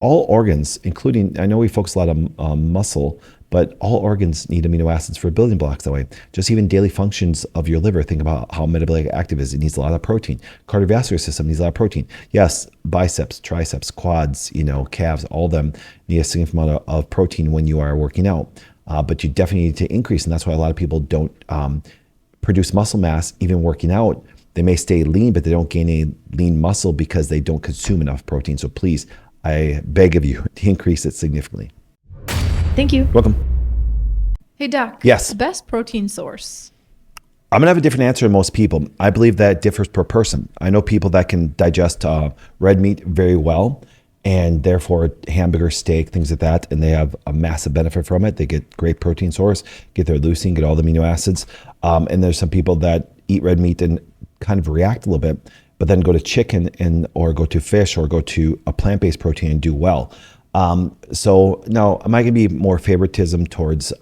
All organs, including, I know we focus a lot on muscle, but all organs need amino acids for building blocks that way. Just even daily functions of your liver, think about how metabolically active it is. It needs a lot of protein. Cardiovascular system needs a lot of protein. Yes, biceps, triceps, quads, calves, all of them need a significant amount of protein when you are working out. But you definitely need to increase, and that's why a lot of people don't produce muscle mass even working out. They may stay lean, but they don't gain any lean muscle because they don't consume enough protein. So please, I beg of you to increase it significantly. Thank you. Welcome. Hey, Doc. Yes. Best protein source? I'm going to have a different answer than most people. I believe that differs per person. I know people that can digest red meat very well, and therefore hamburger, steak, things like that, and they have a massive benefit from it. They get great protein source, get their leucine, get all the amino acids. And there's some people that eat red meat and kind of react a little bit, but then go to chicken or go to fish or go to a plant-based protein and do well. So now, am I going to be more favoritism towards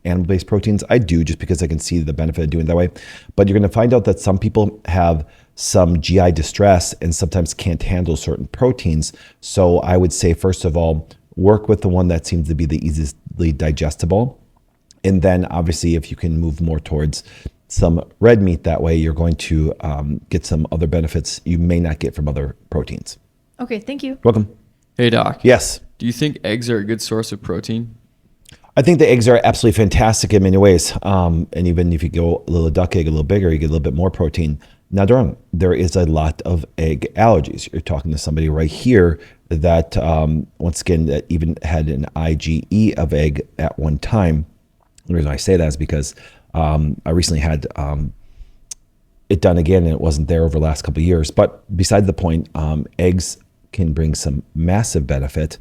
animal-based proteins? I do, just because I can see the benefit of doing it that way. But you're going to find out that some people have some GI distress and sometimes can't handle certain proteins. So I would say, first of all, work with the one that seems to be the easily digestible. And then obviously, if you can move more towards some red meat, that way you're going to get some other benefits you may not get from other proteins. Okay, thank you. Welcome. Hey, Doc. Yes. Do you think eggs are a good source of protein? I think the eggs are absolutely fantastic in many ways. And even if you go a little duck egg a little bigger, you get a little bit more protein. Now, there is a lot of egg allergies. You're talking to somebody right here that, once again, that even had an IgE of egg at one time. The reason I say that is because I recently had it done again, and it wasn't there over the last couple of years. But besides the point, eggs can bring some massive benefit.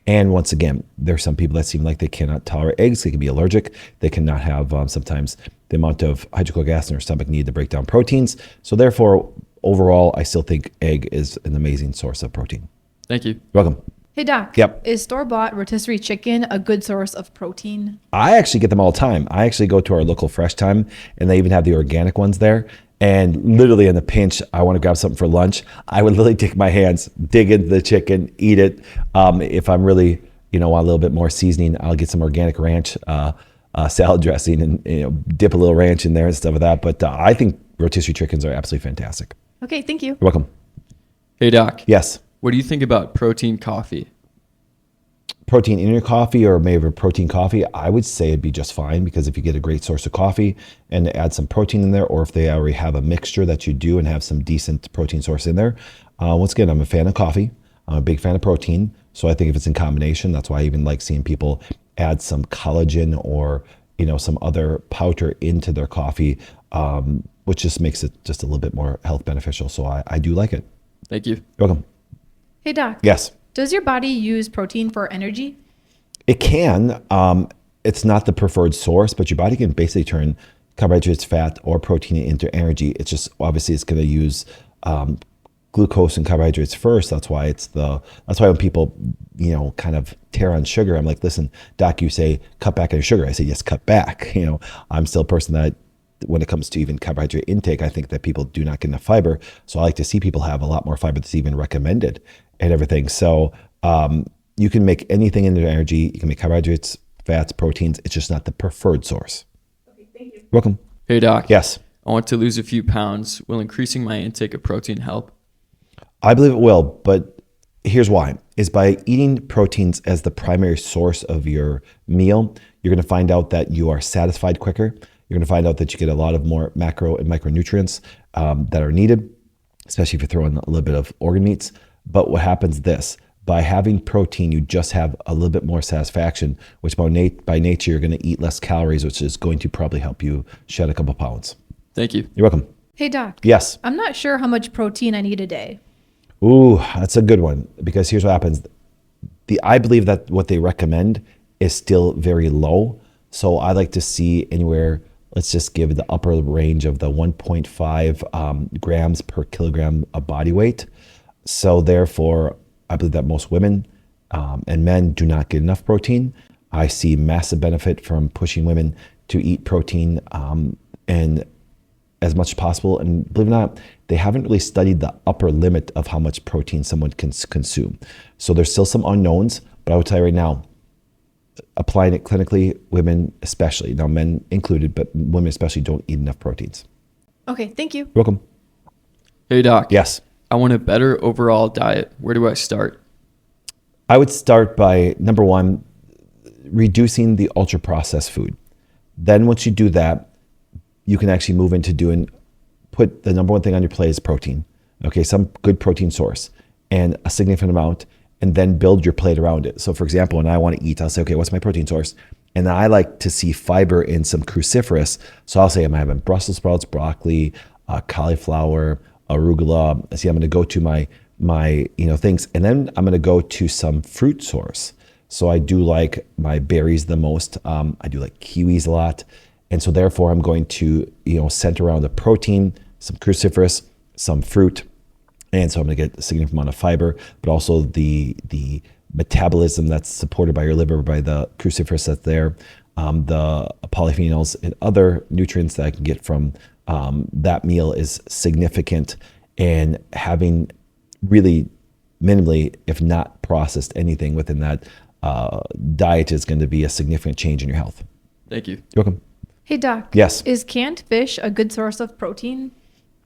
And once again, there are some people that seem like they cannot tolerate eggs. They can be allergic. They cannot have sometimes the amount of hydrochloric acid in their stomach needed to break down proteins. So therefore, overall, I still think egg is an amazing source of protein. Thank you. You're welcome. Hey, Doc. Yep. Is store-bought rotisserie chicken a good source of protein? I actually get them all the time. I actually go to our local Fresh Time, and they even have the organic ones there. And literally in the pinch, I want to grab something for lunch, I would literally take my hands, dig into the chicken, eat it. If I'm really, want a little bit more seasoning, I'll get some organic ranch salad dressing and dip a little ranch in there and stuff like that. But I think rotisserie chickens are absolutely fantastic. Okay, thank you. You're welcome. Hey, Doc. Yes. What do you think about protein coffee? Protein in your coffee, or maybe a protein coffee, I would say it'd be just fine, because if you get a great source of coffee and add some protein in there, or if they already have a mixture that you do and have some decent protein source in there. Once again, I'm a fan of coffee. I'm a big fan of protein. So I think if it's in combination, that's why I even like seeing people add some collagen or, some other powder into their coffee, which just makes it just a little bit more health beneficial. So I do like it. Thank you. You're welcome. Hey, Doc. Yes. Does your body use protein for energy? It can. It's not the preferred source, but your body can basically turn carbohydrates, fat, or protein into energy. It's just, obviously, it's going to use glucose and carbohydrates first. That's why when people, kind of tear on sugar, I'm like, listen, Doc, you say cut back on sugar. I say, yes, cut back. I'm still a person that, when it comes to even carbohydrate intake, I think that people do not get enough fiber. So I like to see people have a lot more fiber that's even recommended and everything. So you can make anything into energy. You can make carbohydrates, fats, proteins. It's just not the preferred source. Okay, thank you. Welcome. Hey, Doc. Yes. I want to lose a few pounds. Will increasing my intake of protein help? I believe it will, but here's why. Is by eating proteins as the primary source of your meal, you're going to find out that you are satisfied quicker. You're going to find out that you get a lot of more macro and micronutrients that are needed, especially if you throw in a little bit of organ meats. But what happens by having protein, you just have a little bit more satisfaction, which by nature, you're going to eat less calories, which is going to probably help you shed a couple pounds. Thank you. You're welcome. Hey, Doc. Yes. I'm not sure how much protein I need a day. Ooh, that's a good one, because here's what happens. I believe that what they recommend is still very low. So I like to see anywhere, let's just give the upper range of the 1.5 grams per kilogram of body weight. So therefore, I believe that most women and men do not get enough protein. I see massive benefit from pushing women to eat protein and as much as possible. And believe it or not, they haven't really studied the upper limit of how much protein someone can consume. So there's still some unknowns, but I would tell you right now, applying it clinically, women especially, now men included, but women especially don't eat enough proteins. Okay, thank you. You're welcome. Hey, Doc. Yes. I want a better overall diet. Where do I start? I would start by, number one, reducing the ultra processed food. Then once you do that, you can actually move into put the number one thing on your plate is protein. Okay, some good protein source and a significant amount, and then build your plate around it. So for example, when I want to eat, I'll say, okay, what's my protein source? And I like to see fiber in some cruciferous. So I'll say I'm having Brussels sprouts, broccoli, cauliflower, arugula. See, I'm going to go to my things, and then I'm going to go to some fruit source. So I do like my berries the most. I do like kiwis a lot. And so therefore I'm going to, center around the protein, some cruciferous, some fruit. And so I'm going to get a significant amount of fiber, but also the metabolism that's supported by your liver, by the cruciferous that's there, the polyphenols and other nutrients that I can get from that meal is significant. And having really minimally, if not processed anything within that diet is going to be a significant change in your health. Thank you. You're welcome. Hey, Doc. Yes. Is canned fish a good source of protein?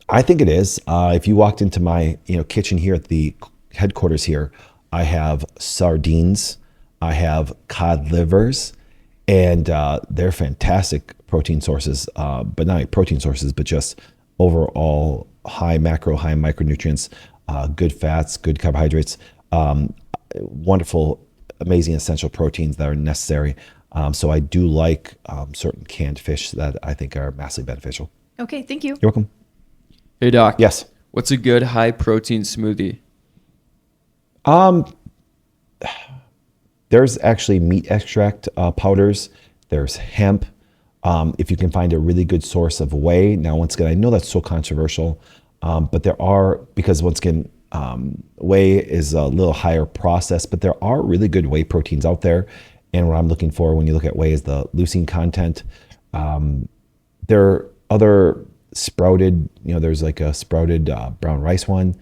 I think it is. If you walked into my kitchen here at the headquarters here, I have sardines, I have cod livers, and they're fantastic protein sources. But not only protein sources, but just overall high macro, high micronutrients, good fats, good carbohydrates, wonderful, amazing essential proteins that are necessary. So I do like certain canned fish that I think are massively beneficial. Okay, thank you. You're welcome. Hey, Doc. Yes. What's a good high protein smoothie? There's actually meat extract powders. There's hemp. If you can find a really good source of whey. Now, once again, I know that's so controversial, but there are, because once again, whey is a little higher process, but there are really good whey proteins out there. And what I'm looking for when you look at whey is the leucine content. There are other sprouted, there's like a sprouted brown rice one.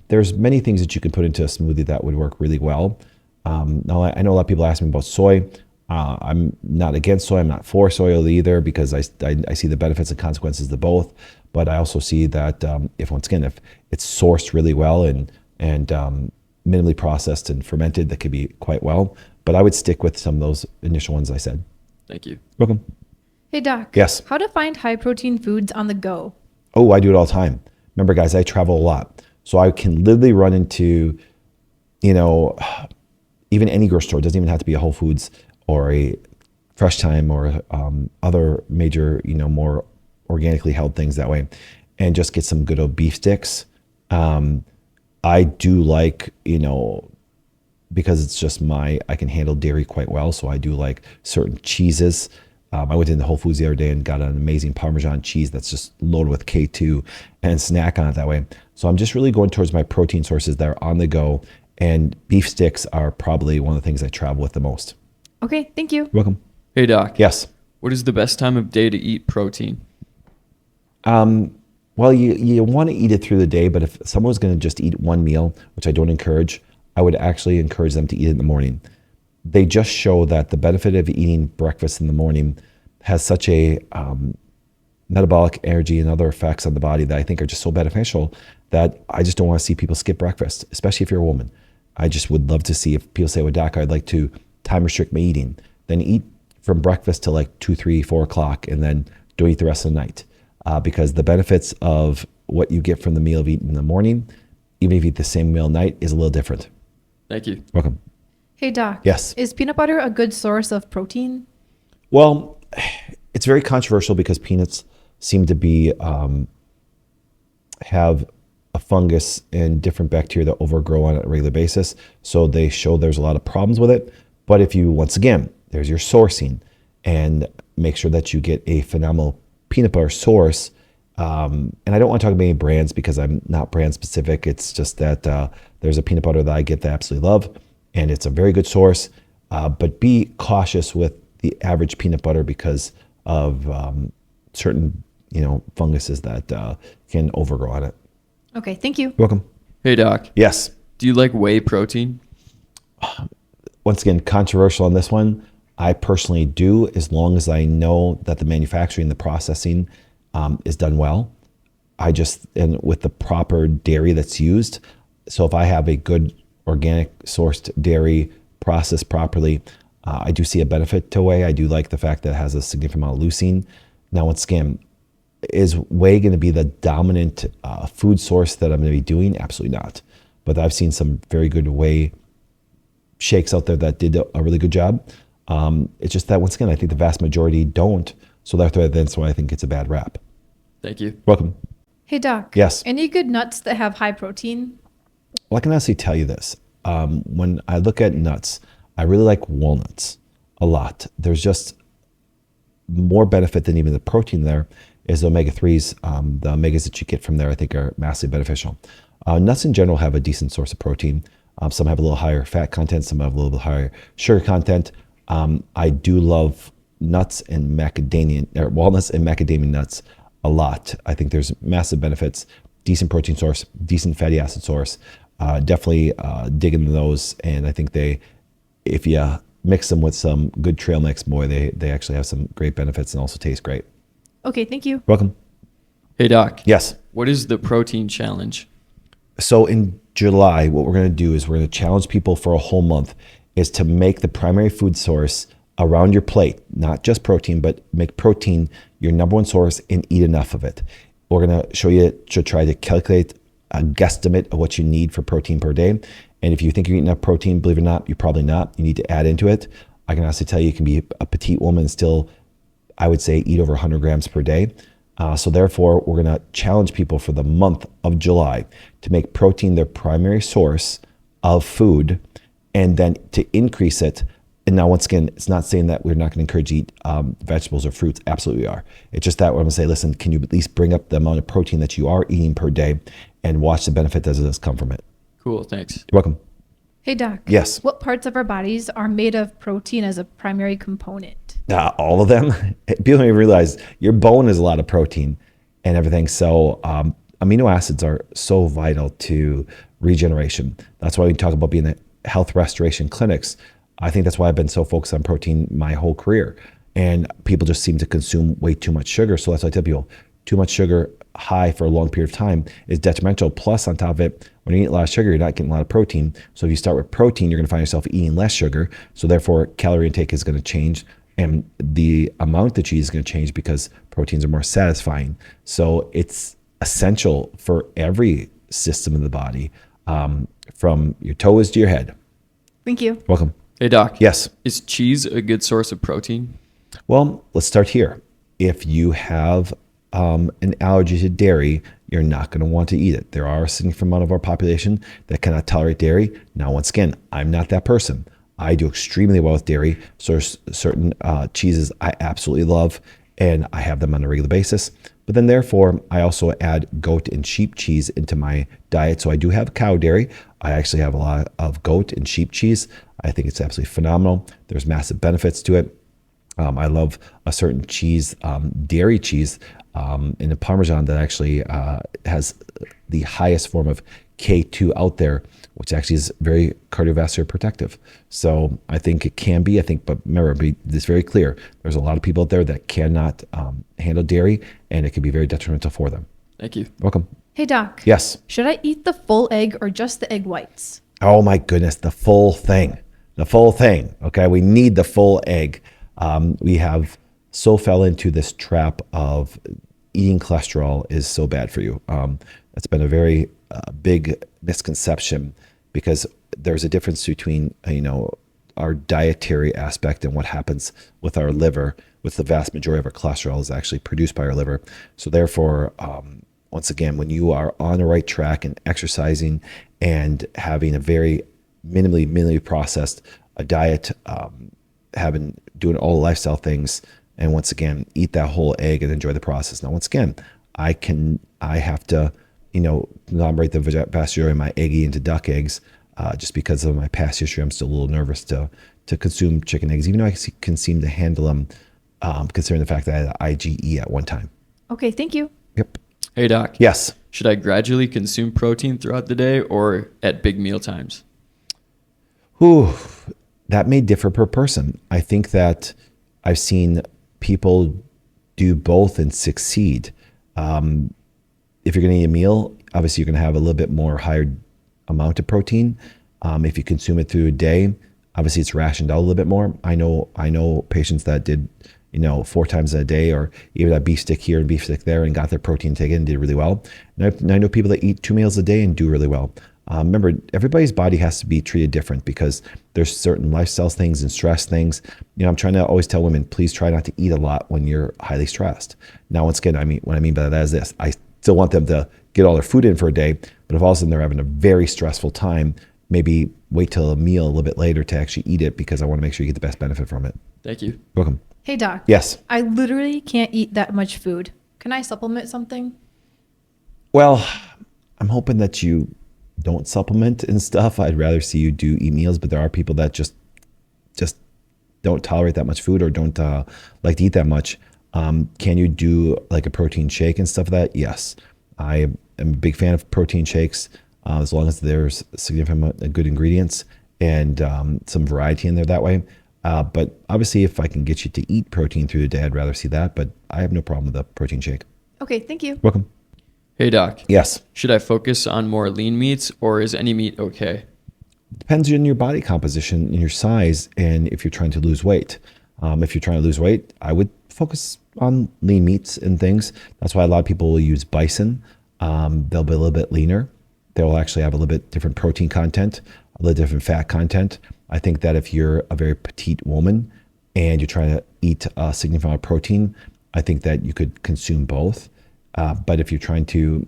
There's many things that you can put into a smoothie that would work really well. Now, I know a lot of people ask me about soy. I'm not against soy. I'm not for soy oil either, because I see the benefits and consequences of both. But I also see that if it's sourced really well and minimally processed and fermented, that could be quite well. But I would stick with some of those initial ones I said. Thank you. Welcome. Hey, Doc. Yes. How to find high protein foods on the go? Oh, I do it all the time. Remember, guys, I travel a lot. So I can literally run into, even any grocery store. It doesn't even have to be a Whole Foods or a Fresh Time or other major, more organically held things that way, and just get some good old beef sticks. I do like, because it's just I can handle dairy quite well. So I do like certain cheeses. I went into Whole Foods the other day and got an amazing Parmesan cheese that's just loaded with K2 and snack on it that way. So I'm just really going towards my protein sources that are on the go, and beef sticks are probably one of the things I travel with the most. Okay, thank you. You're welcome. Hey, Doc. Yes. What is the best time of day to eat protein? Well, you want to eat it through the day, but if someone's going to just eat one meal, which I don't encourage, I would actually encourage them to eat it in the morning. They just show that the benefit of eating breakfast in the morning has such a metabolic energy and other effects on the body that I think are just so beneficial that I just don't want to see people skip breakfast, especially if you're a woman. I just would love to see if people say, well, Doc, I'd like to time restrict my eating, then eat from breakfast till like 2, 3, 4 o'clock, and then don't eat the rest of the night. Because the benefits of what you get from the meal of eating in the morning, even if you eat the same meal at night, is a little different. Thank you. Welcome. Hey, Doc. Yes. Is peanut butter a good source of protein? Well, it's very controversial because peanuts seem to be have a fungus and different bacteria that overgrow on a regular basis. So they show there's a lot of problems with it. But if you, once again, there's your sourcing, and make sure that you get a phenomenal peanut butter source. And I don't want to talk about any brands because I'm not brand specific. It's just that there's a peanut butter that I get that I absolutely love, and it's a very good source. But be cautious with the average peanut butter because of certain funguses that can overgrow on it. Okay, thank you. You're welcome. Hey, Doc. Yes. Do you like whey protein? Once again, controversial on this one. I personally do, as long as I know that the manufacturing, the processing is done well. And with the proper dairy that's used. So if I have a good organic sourced dairy processed properly, I do see a benefit to whey. I do like the fact that it has a significant amount of leucine. Now, once again, is whey going to be the dominant food source that I'm going to be doing? Absolutely not. But I've seen some very good whey shakes out there that did a really good job. It's just that, once again, I think the vast majority don't. So that's why I think it's a bad rap. Thank you. Welcome. Hey, Doc. Yes. Any good nuts that have high protein? Well, I can honestly tell you this. When I look at nuts, I really like walnuts a lot. There's just more benefit than even the protein there is the omega-3s. The omegas that you get from there, I think, are massively beneficial. Nuts in general have a decent source of protein. Some have a little higher fat content. Some have a little bit higher sugar content. I do love nuts and walnuts and macadamia nuts a lot. I think there's massive benefits, decent protein source, decent fatty acid source. Definitely dig into those. And I think if you mix them with some good trail mix, boy, they actually have some great benefits and also taste great. Okay, thank you. Welcome. Hey, Doc. Yes. What is the protein challenge? So in July, what we're going to do is we're going to challenge people for a whole month is to make the primary food source around your plate, not just protein, but make protein your number one source and eat enough of it. We're going to show you to try to calculate a guesstimate of what you need for protein per day. And if you think you're eating enough protein, believe it or not, you're probably not. You need to add into it. I can honestly tell you can be a petite woman and still, I would say, eat over 100 grams per day. So therefore, we're going to challenge people for the month of July to make protein their primary source of food and then to increase it. And now, once again, it's not saying that we're not going to encourage you to eat vegetables or fruits. Absolutely we are. It's just that we're going to say, listen, can you at least bring up the amount of protein that you are eating per day and watch the benefit that does come from it. Cool, thanks. You're welcome. Hey, Doc. Yes. What parts of our bodies are made of protein as a primary component? All of them. People don't even realize your bone is a lot of protein and everything. So amino acids are so vital to regeneration. That's why we talk about being in health restoration clinics. I think that's why I've been so focused on protein my whole career. And people just seem to consume way too much sugar. So that's why I tell people, too much sugar high for a long period of time is detrimental. Plus, on top of it, when you eat a lot of sugar, you're not getting a lot of protein. So if you start with protein, you're going to find yourself eating less sugar. So therefore, calorie intake is going to change. And the amount that you eat is going to change because proteins are more satisfying. So it's essential for every system of the body, from your toes to your head. Thank you. Welcome. Hey, Doc. Yes. Is cheese a good source of protein? Well, let's start here. If you have an allergy to dairy, you're not going to want to eat it. There are a significant amount of our population that cannot tolerate dairy. Now, once again, I'm not that person. I do extremely well with dairy. So there's certain cheeses I absolutely love, and I have them on a regular basis. But then therefore, I also add goat and sheep cheese into my diet. So I do have cow dairy. I actually have a lot of goat and sheep cheese. I think it's absolutely phenomenal. There's massive benefits to it. I love a certain cheese, dairy cheese, in a Parmesan that actually has the highest form of K2 out there, which actually is very cardiovascular protective. So I think it can be, but remember, be this very clear. There's a lot of people out there that cannot handle dairy, and it can be very detrimental for them. Thank you. Welcome. Hey, Doc. Yes. Should I eat the full egg or just the egg whites? Oh my goodness, the full thing. The full thing. Okay, we need the full egg. We have so fell into this trap of eating cholesterol is so bad for you. It's been a very big misconception because there's a difference between our dietary aspect and what happens with our liver. With the vast majority of our cholesterol is actually produced by our liver. So therefore, once again, when you are on the right track and exercising and having a very minimally processed diet, doing all the lifestyle things, and once again, eat that whole egg and enjoy the process. Now, once again, I have to, conglomerate the vast majority of my egg into duck eggs, just because of my past history. I'm still a little nervous to consume chicken eggs, even though I can seem to handle them, considering the fact that I had IgE at one time. Okay, thank you. Yep. Hey, Doc. Yes. Should I gradually consume protein throughout the day or at big meal times? Ooh, that may differ per person. I think that I've seen people do both and succeed. If you're going to eat a meal, obviously you're going to have a little bit more higher amount of protein. If you consume it through a day, obviously it's rationed out a little bit more. I know patients that did, 4 times a day, or even a beef stick here and beef stick there, and got their protein taken and did really well. And I know people that eat 2 meals a day and do really well. Remember, everybody's body has to be treated different because there's certain lifestyle things and stress things. I'm trying to always tell women, please try not to eat a lot when you're highly stressed. Now, once again, what I mean by that is this: I still want them to get all their food in for a day, but if all of a sudden they're having a very stressful time, maybe wait till a meal a little bit later to actually eat it, because I want to make sure you get the best benefit from it. Thank you. Welcome. Hey, Doc. Yes. I literally can't eat that much food. Can I supplement something? Well, I'm hoping that you don't supplement and stuff. I'd rather see you do eat meals, but there are people that just don't tolerate that much food or don't like to eat that much. Can you do like a protein shake and stuff like that? Yes. I am a big fan of protein shakes, as long as there's significant amount of good ingredients and some variety in there that way. But obviously, if I can get you to eat protein through the day, I'd rather see that. But I have no problem with a protein shake. Okay, thank you. Welcome. Hey, Doc. Yes. Should I focus on more lean meats or is any meat okay? Depends on your body composition and your size, and if you're trying to lose weight. If you're trying to lose weight, I would focus on lean meats and things. That's why a lot of people will use bison. They'll be a little bit leaner. They'll actually have a little bit different protein content, a little different fat content. I think that if you're a very petite woman and you're trying to eat a significant amount of protein, I think that you could consume both. But if you're trying to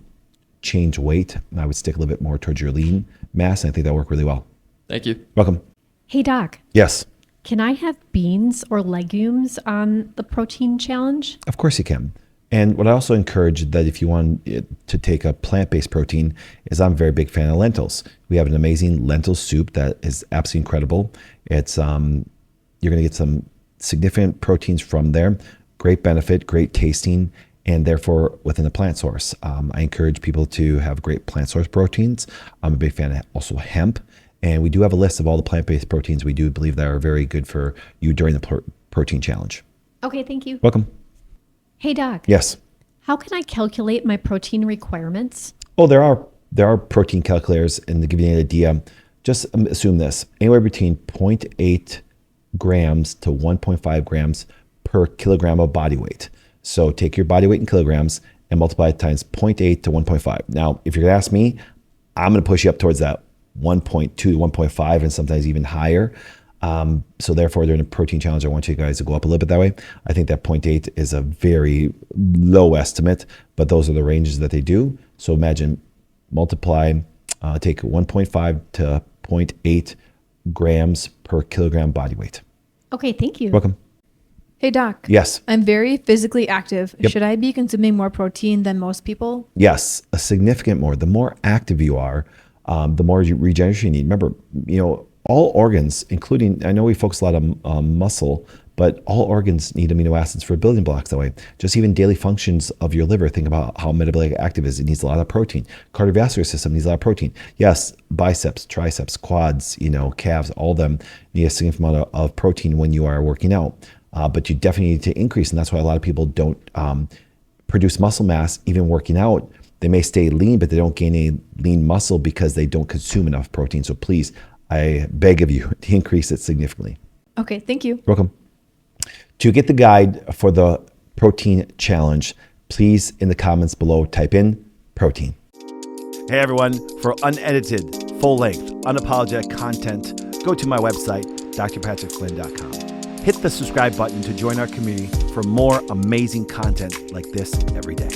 change weight, I would stick a little bit more towards your lean mass, and I think that'll work really well. Thank you. Welcome. Hey, Doc. Yes. Can I have beans or legumes on the protein challenge? Of course you can. And what I also encourage that if you want to take a plant-based protein is I'm a very big fan of lentils. We have an amazing lentil soup that is absolutely incredible. It's you're going to get some significant proteins from there, great benefit, great tasting, and therefore within a plant source. I encourage people to have great plant source proteins. I'm a big fan of also hemp. And we do have a list of all the plant-based proteins we do believe that are very good for you during the protein challenge. Okay, thank you. Welcome. Hey, Doc. Yes. How can I calculate my protein requirements? Oh, there are protein calculators, and to give you an idea, just assume this: anywhere between 0.8 grams to 1.5 grams per kilogram of body weight. So take your body weight in kilograms and multiply it times 0.8 to 1.5. Now, if you're going to ask me, I'm going to push you up towards that 1.2 to 1.5 and sometimes even higher. So therefore, during a protein challenge, I want you guys to go up a little bit that way. I think that 0.8 is a very low estimate, but those are the ranges that they do. So imagine multiply, take 1.5 to 0.8 grams per kilogram body weight. Okay, thank you. Welcome. Hey, Doc. Yes. I'm very physically active. Yep. Should I be consuming more protein than most people? Yes, a significant more. The more active you are, the more regeneration you need. Remember, all organs, including, I know we focus a lot on muscle, but all organs need amino acids for building blocks that way. Just even daily functions of your liver, think about how metabolic active is. It needs a lot of protein. Cardiovascular system needs a lot of protein. Yes, biceps, triceps, quads, calves, all of them need a significant amount of protein when you are working out. But you definitely need to increase, and that's why a lot of people don't produce muscle mass even working out. They may stay lean, but they don't gain any lean muscle because they don't consume enough protein. So please, I beg of you to increase it significantly. Okay, thank you. Welcome. To get the guide for the protein challenge, please in the comments below type in protein. Hey everyone, for unedited, full-length, unapologetic content, go to my website, drpatrickflynn.com. Hit the subscribe button to join our community for more amazing content like this every day.